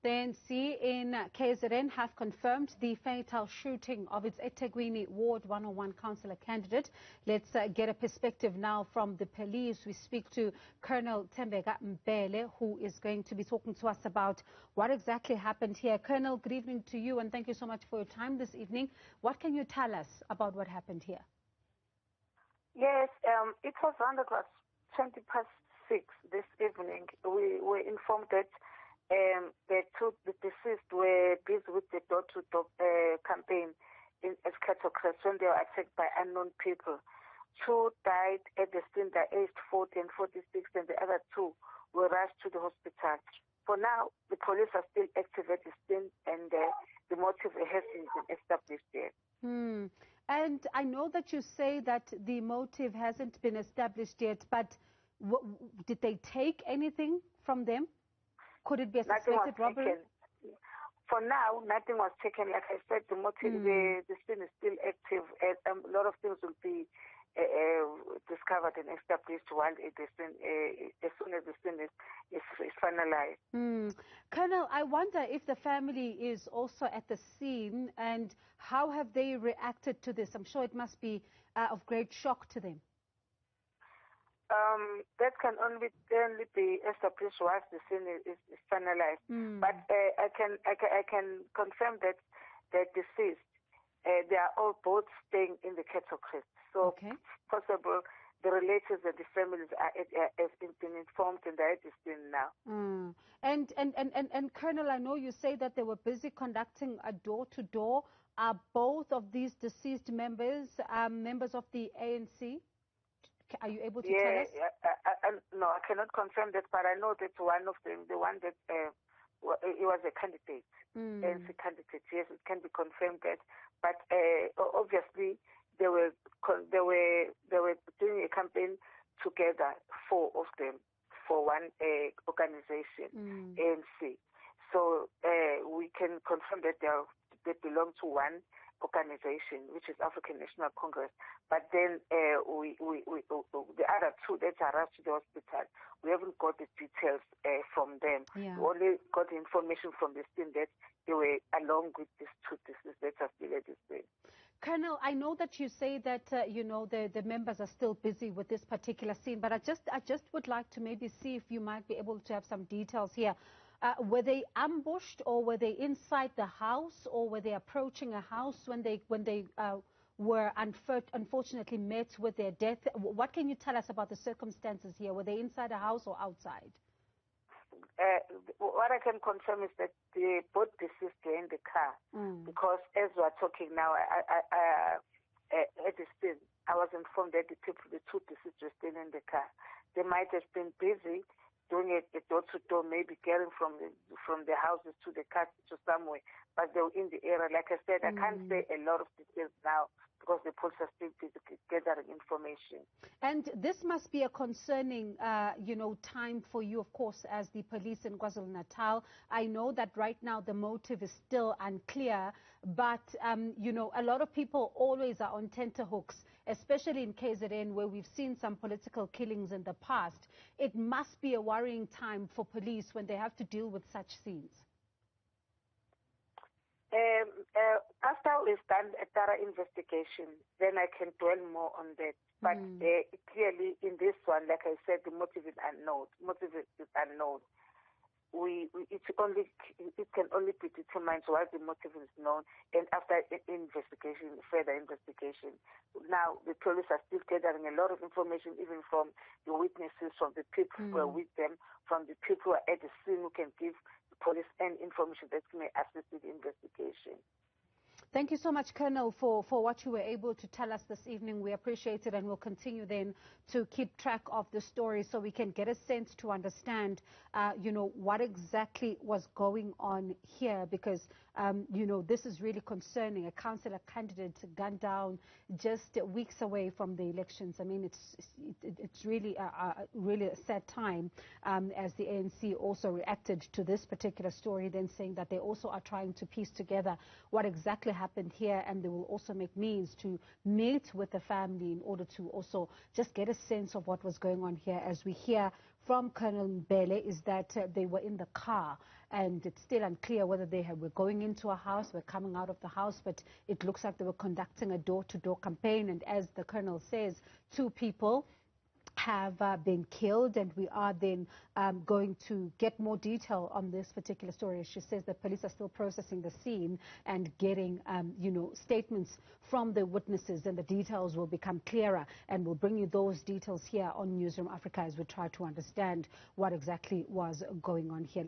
The ANC in KZN have confirmed the fatal shooting of its eThekwini Ward 101 councillor candidate. Let's get a perspective now from the police. We speak to Colonel Thembeka Mbhele, who is going to be talking to us about what exactly happened here. Colonel, good evening to you, and thank you so much for your time this evening. What can you tell us about what happened here? Yes, it was around about 6:20 this evening. We were informed that the deceased were busy with the door-to-door campaign at Cato Crest when they were attacked by unknown people. 2 died at the scene, they're aged 40 and 46, and the other 2 were rushed to the hospital. For now, the police are still active at the scene, and the motive hasn't been established yet. And I know that you say that the motive hasn't been established yet, but did they take anything from them? Could it be a suspected robbery? Taken. For now, nothing was taken. Like I said, the motive, the scene is still active. A lot of things will be discovered and established while as soon as the scene is finalized. Colonel, I wonder if the family is also at the scene, and how have they reacted to this? I'm sure it must be of great shock to them. That can only be established once the scene is finalized. But I can confirm that the deceased, they are all both staying in the Cato Crest. So possible the relatives and the families have been informed, and they're at the scene now. And Colonel, I know you say that they were busy conducting a door-to-door. Are both of these deceased members members of the ANC? Are you able to tell us? No, I cannot confirm that, but I know that one of them, the one that he was a candidate, ANC candidate. Yes, it can be confirmed that. But obviously, they were doing a campaign together, 4 of them, for one organization, ANC. So we can confirm that they belong to one organization, which is African National Congress. But then the other 2 that are rushed to the hospital, we haven't got the details from them. We only got the information from the scene that they were along with these 2 deceased that are still at the scene. Colonel, I know that you say that the members are still busy with this particular scene, but I just would like to maybe see if you might be able to have some details here. Were they ambushed, or were they inside the house, or were they approaching a house when they were unfortunately met with their death? What can you tell us about the circumstances here? Were they inside a house or outside? What I can confirm is that both deceased were in the car, because as we are talking now, at the scene, I was informed that the 2 deceased were still in the car. They might have been busy doing a door-to-door, maybe getting from the houses to the car to somewhere, but they were in the area. Like I said, I can't say a lot of details now because the police are still gathering information. And this must be a concerning, time for you, of course, as the police in KwaZulu-Natal. I know that right now the motive is still unclear, but, a lot of people always are on tenterhooks, especially in KZN, where we've seen some political killings in the past. It must be a worrying time for police when they have to deal with such scenes. After we've done a thorough investigation, then I can dwell more on that. But clearly, in this one, like I said, the motive is unknown. It can only be determined while the motive is known, and after further investigation. Now, the police are still gathering a lot of information, even from the witnesses, from the people who are with them, from the people who are at the scene, who can give the police any information that may assist with the investigation. Thank you so much, Colonel, for what you were able to tell us this evening. We appreciate it, and we'll continue then to keep track of the story so we can get a sense to understand, what exactly was going on here, because, this is really concerning. A councillor candidate gunned down just weeks away from the elections. I mean, it's really a sad time, as the ANC also reacted to this particular story, then saying that they also are trying to piece together what exactly happened here, and they will also make means to meet with the family in order to also just get a sense of what was going on here, as we hear from Colonel Mbhele is that they were in the car, and it's still unclear whether they were going into a house, were coming out of the house, but it looks like they were conducting a door-to-door campaign. And as the colonel says, 2 people have been killed, and we are then going to get more detail on this particular story. She says the police are still processing the scene and getting, statements from the witnesses, and the details will become clearer, and we'll bring you those details here on Newsroom Africa as we try to understand what exactly was going on here.